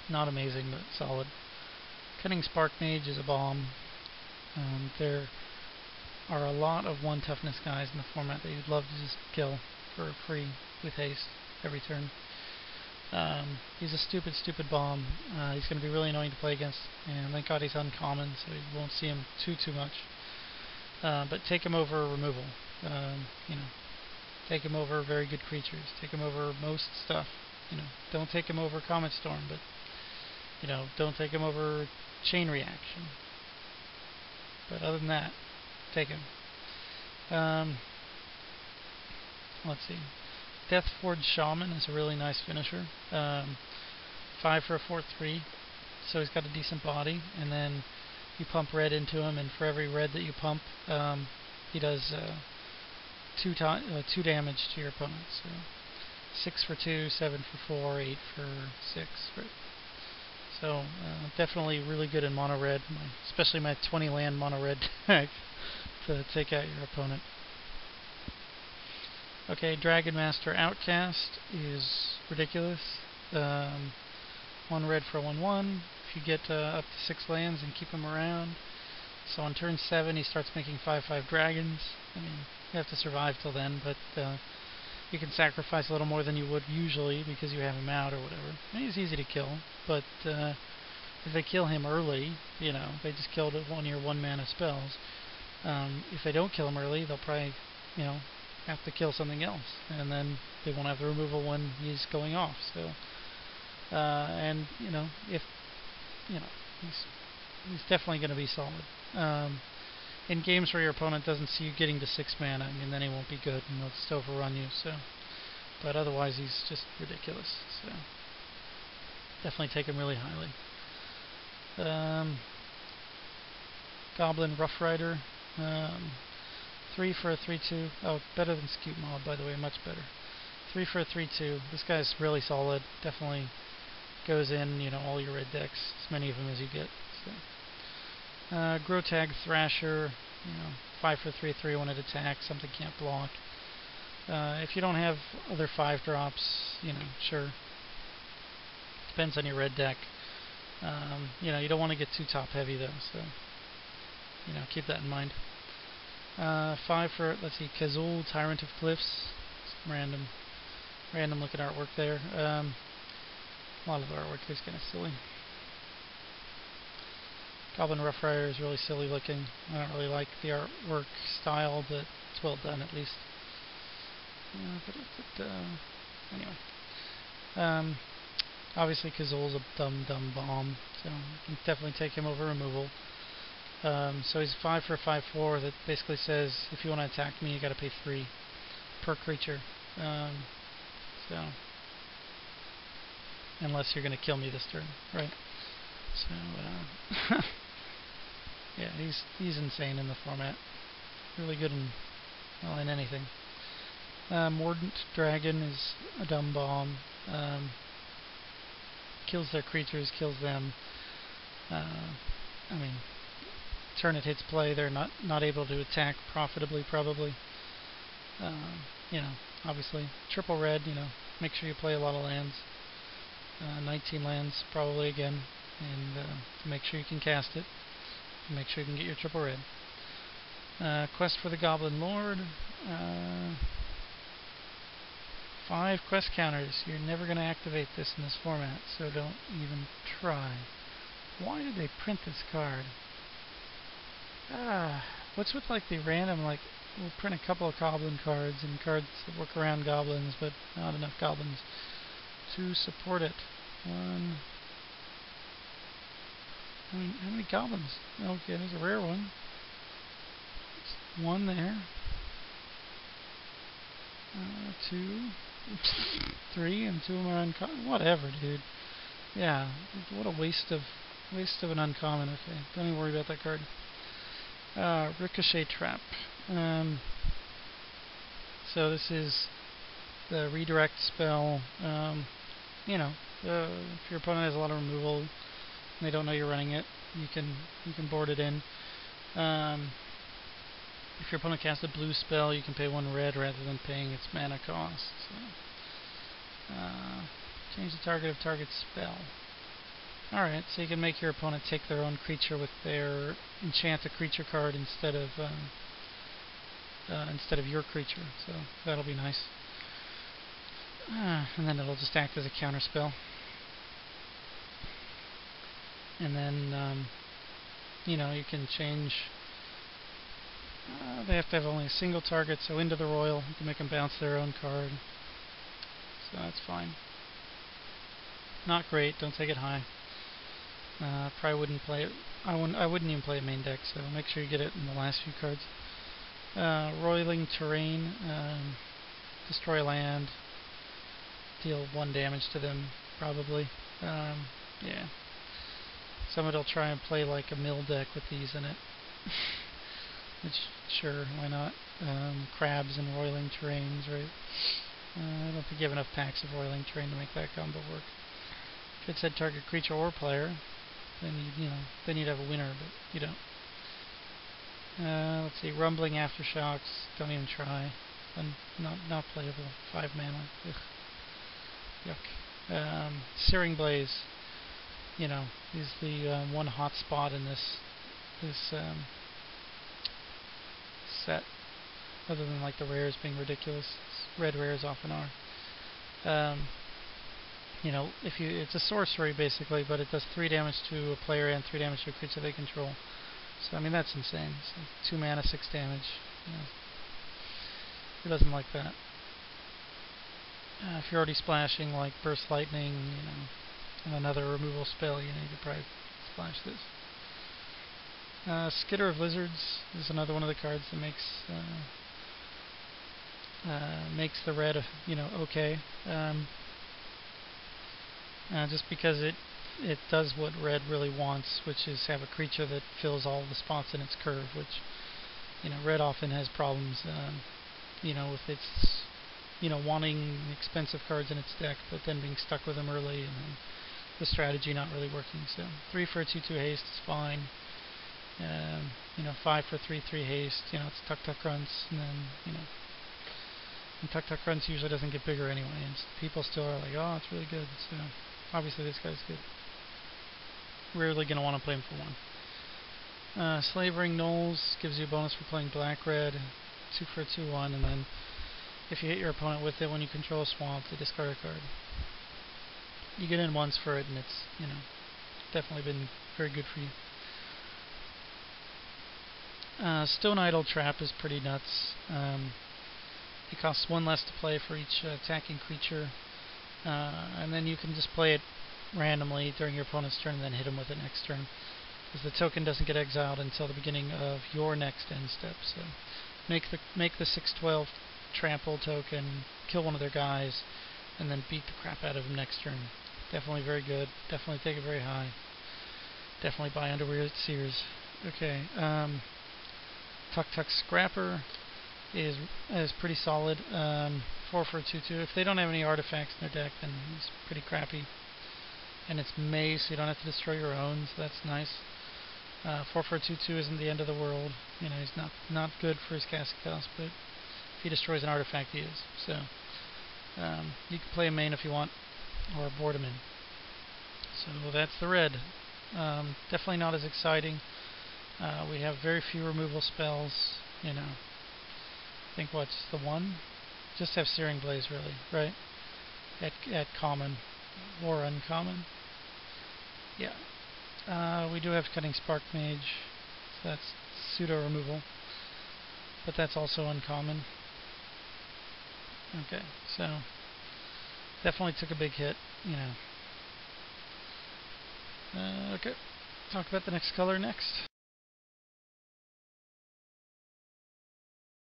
Not amazing, but solid. Cunning Spark Mage is a bomb. There are a lot of 1 toughness guys in the format that you'd love to just kill for free with haste every turn. He's a stupid bomb. He's going to be really annoying to play against, and thank God he's uncommon, so you won't see him too much. But take him over removal. Take him over very good creatures. Take him over most stuff. Don't take him over Comet Storm, but don't take him over Chain Reaction. But other than that, take him. Let's see. Deathforge Shaman is a really nice finisher. 5 for a 4/3, so he's got a decent body, and then you pump red into him, and for every red that you pump, he does 2 damage to your opponent. So 6 for 2, 7 for 4, 8 for 6. So definitely really good in mono red, especially my 20 land mono red deck to take out your opponent. Okay, Dragon Master Outcast is ridiculous. 1 red for 1/1. If you get up to 6 lands and keep him around. So on turn 7 he starts making 5/5 dragons. I mean, you have to survive till then, but you can sacrifice a little more than you would usually because you have him out or whatever. And he's easy to kill, but if they kill him early, they just killed one of your 1-mana spells. If they don't kill him early, they'll probably, have to kill something else, and then they won't have the removal when he's going off. So, and if he's definitely going to be solid. In games where your opponent doesn't see you getting to 6 mana, I mean, then he won't be good, and they'll just overrun you. So, but otherwise, he's just ridiculous. So, definitely take him really highly. Goblin Rough Rider. 3 for a 3/2. Oh, better than Scute Mob, by the way, much better. 3 for a 3/2. This guy's really solid. Definitely goes in, all your red decks, as many of them as you get. So. Grotag Thrasher, 5 for 3/3 when it attacks, something can't block. If you don't have other 5 drops, sure. Depends on your red deck. You don't want to get too top heavy though, so keep that in mind. 5 for, let's see, Kazul, Tyrant of Cliffs. Random looking artwork there. A lot of the artwork is kind of silly. Goblin Rough Rider is really silly looking. I don't really like the artwork style, but it's well done at least. Anyway. Obviously Kazul's a dumb bomb, so you can definitely take him over removal. So he's 5 for a 5/4 that basically says if you want to attack me, you got to pay 3 per creature. So unless you're going to kill me this turn, right? So yeah, he's insane in the format. Really good in anything. Mordant Dragon is a dumb bomb. Kills their creatures, kills them. I mean, turn it hits play, they're not able to attack profitably, probably. Obviously, triple red, make sure you play a lot of lands. 19 lands, probably again, and to make sure you can cast it, make sure you can get your triple red. Quest for the Goblin Lord. 5 quest counters. You're never going to activate this in this format, so don't even try. Why did they print this card? What's with the random, we'll print a couple of goblin cards and cards that work around goblins, but not enough goblins to support it. How many goblins? Okay, there's a rare one. There's 1 there. 2, 3, and 2 of them are uncommon. Whatever, dude. Yeah, what a waste of an uncommon. Okay, don't even worry about that card. Ricochet Trap. So this is the redirect spell. If your opponent has a lot of removal and they don't know you're running it, you can board it in. If your opponent casts a blue spell, you can pay 1 red rather than paying its mana cost. So, change the target of target spell. Alright, so you can make your opponent take their own creature with their enchant a creature card instead of your creature, so that'll be nice. And then it'll just act as a counter spell. And then, you know, you can change. They have to have only a single target, so into the Royal, you can make them bounce their own card. So that's fine. Not great, don't take it high. Probably wouldn't play it. I wouldn't even play a main deck, so make sure you get it in the last few cards. Roiling Terrain, destroy land, deal 1 damage to them, probably. Yeah. Somebody will try and play like a mill deck with these in it. Which, sure, why not? Crabs and Roiling Terrains, right? I don't think you have enough packs of Roiling Terrain to make that combo work. If it said target creature or player, then then you'd have a winner, but you don't. Let's see, Rumbling Aftershocks, don't even try. Not playable. 5 mana. Ugh. Yuck. Searing Blaze, is the one hot spot in this set, other than like the rares being ridiculous. Red rares often are. It's a sorcery basically, but it does 3 damage to a player and 3 damage to a creature they control. So I mean that's insane. So 2 mana, 6 damage. Who doesn't like that? If you're already splashing like Burst Lightning, and another removal spell, you could probably splash this. Skitter of Lizards is another one of the cards that makes the red, okay. Just because it does what red really wants, which is have a creature that fills all the spots in its curve, which, red often has problems, with its, wanting expensive cards in its deck, but then being stuck with them early, and then the strategy not really working. So 3 for a 2/2 haste is fine. 5 for 3/3 haste, it's Tuk runs, and then, and Tuk runs usually doesn't get bigger anyway, and people still are like, oh, it's really good, so obviously this guy's good. Rarely going to want to play him for 1. Slavering Knolls gives you a bonus for playing black-red, 2 for a 2/1, and then if you hit your opponent with it when you control a swamp, they discard a card. You get in once for it, and it's, definitely been very good for you. Stone Idol Trap is pretty nuts. It costs 1 less to play for each attacking creature, and then you can just play it randomly during your opponent's turn and then hit him with it next turn, because the token doesn't get exiled until the beginning of your next end step. So make the 6/12 trample token, kill one of their guys, and then beat the crap out of him next turn. Definitely very good. Definitely take it very high. Definitely buy Underwear Sears. Okay. Tuk Scrapper is pretty solid. 4 for a 2/2. If they don't have any artifacts in their deck, then it's pretty crappy. And it's Maze, so you don't have to destroy your own, so that's nice. 4 for a 2/2 isn't the end of the world. He's not good for his casting cost, but if he destroys an artifact, he is. So you can play a main if you want, or board him in. So that's the red. Definitely not as exciting. We have very few removal spells. I think what's the 1? Just have Searing Blaze, really, right? At common or uncommon. Yeah. We do have Cutting Spark Mage, so that's pseudo removal, but that's also uncommon. Okay, so definitely took a big hit. Okay, talk about the next color next.